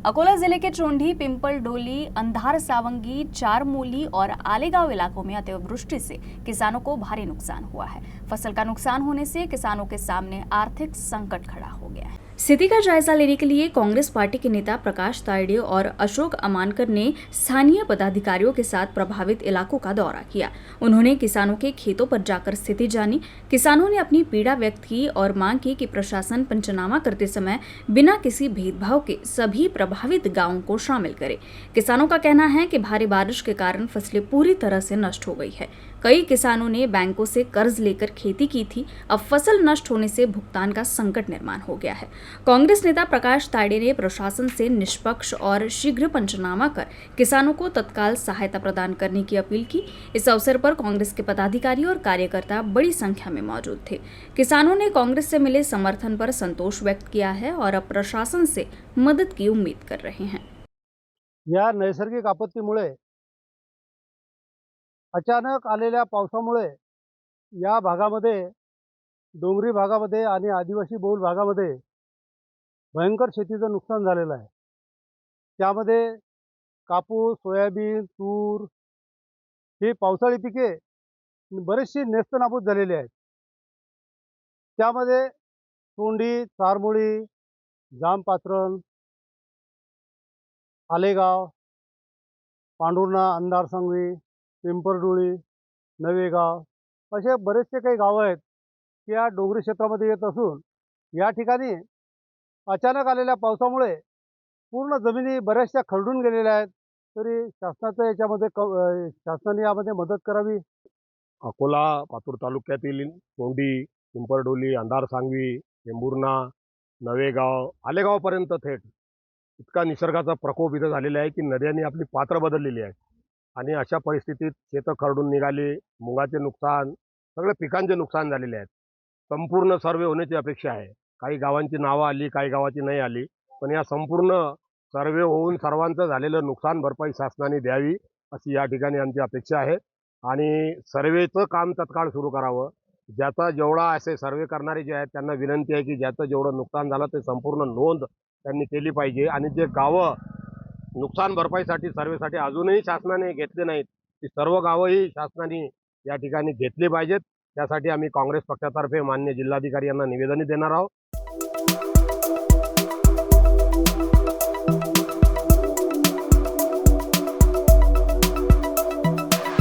अकोला जिले के चोंडी, पिंपल डोली, अंधार सावंगी, चारमोली और आलेगांव इलाकों में अतिवृष्टि से किसानों को भारी नुकसान हुआ है। फसल का नुकसान होने से किसानों के सामने आर्थिक संकट खड़ा हो गया है। स्थिति का जायजा लेने के लिए कांग्रेस पार्टी के नेता प्रकाश तायडे और अशोक अमानकर ने स्थानीय पदाधिकारियों के साथ प्रभावित इलाकों का दौरा किया। उन्होंने किसानों के खेतों पर जाकर स्थिति जानी। किसानों ने अपनी पीड़ा व्यक्त की और मांग की कि प्रशासन पंचनामा करते समय बिना किसी भेदभाव के सभी प्रभावित गांवों को शामिल करे। किसानों का कहना है कि भारी बारिश के कारण फसलें पूरी तरह से नष्ट हो गई है। कई किसानों ने बैंकों से कर्ज लेकर खेती की थी। अब फसल नष्ट होने से भुगतान का संकट निर्माण हो गया है। कांग्रेस नेता प्रकाश तायडे ने प्रशासन से निष्पक्ष और शीघ्र पंचनामा कर किसानों को तत्काल सहायता प्रदान करने की अपील की। इस अवसर पर कांग्रेस के पदाधिकारी और कार्यकर्ता बड़ी संख्या में मौजूद थे। किसानों ने कांग्रेस से मिले समर्थन पर संतोष व्यक्त किया है और अब प्रशासन से मदद की उम्मीद कर रहे हैं। या नैसर्गिक आपत्तीमुळे अचानक आलेल्या पावसामुळे या भागामध्ये, डोंगरी भागामध्ये आणि आदिवासी बहुल भागामध्ये भयंकर शेतीचं नुकसान झालेलं आहे। त्यामध्ये कापूस, सोयाबीन, तूर ही पावसाळी पिके बरीचशी नेस्तनाबूत झालेली आहेत। त्यामध्ये तोंडी, चारमोळी, जामपात्रण, आलेगाव, पांढुर्णा, अंधारसांगवी, पिंपळडोळी, नवेगाव असे बरेचसे काही गावं आहेत की या डोंगरी क्षेत्रामध्ये येत असून या ठिकाणी अचानक आलेल्या पावसामुळे पूर्ण जमिनी बऱ्याचशा खरडून गेलेल्या आहेत। तरी शासनाचं याच्यामध्ये शासनाने यामध्ये मदत करावी। अकोला पातूर तालुक्यातील तोंडी, पिंपळडोली, अंधारसांगवी, टेंभुर्णा, नवेगाव, आलेगावपर्यंत थेट इतका निसर्गाचा प्रकोप इथं झालेला आहे की नद्यांनी आपली पात्र बदललेली आहे आणि अशा परिस्थितीत शेतं खरडून निघाली, मुगाचे नुकसान, सगळे पिकांचे नुकसान झालेले आहेत। संपूर्ण सर्वे होण्याची अपेक्षा आहे। काही गावांची नावं आली, काही गावाची नाही आली, पण या संपूर्ण सर्वे होऊन सर्वांचं झालेलं नुकसान भरपाई शासनाने द्यावी अशी या ठिकाणी आमची अपेक्षा आहे आणि सर्वेचं काम तत्काळ सुरू करावं। ज्याचा जेवढा असे सर्वे करणारे जे आहेत त्यांना विनंती आहे की ज्याचं जेवढं नुकसान झालं ते संपूर्ण नोंद त्यांनी केली पाहिजे आणि जे गावं नुकसान भरपाईसाठी सर्वेसाठी अजूनही शासनाने घेतले नाहीत ती सर्व गावंही शासनाने या ठिकाणी घेतली पाहिजेत। त्यासाठी आम्ही काँग्रेस पक्षातर्फे माननीय जिल्हाधिकारी यांना निवेदन देणार आहोत।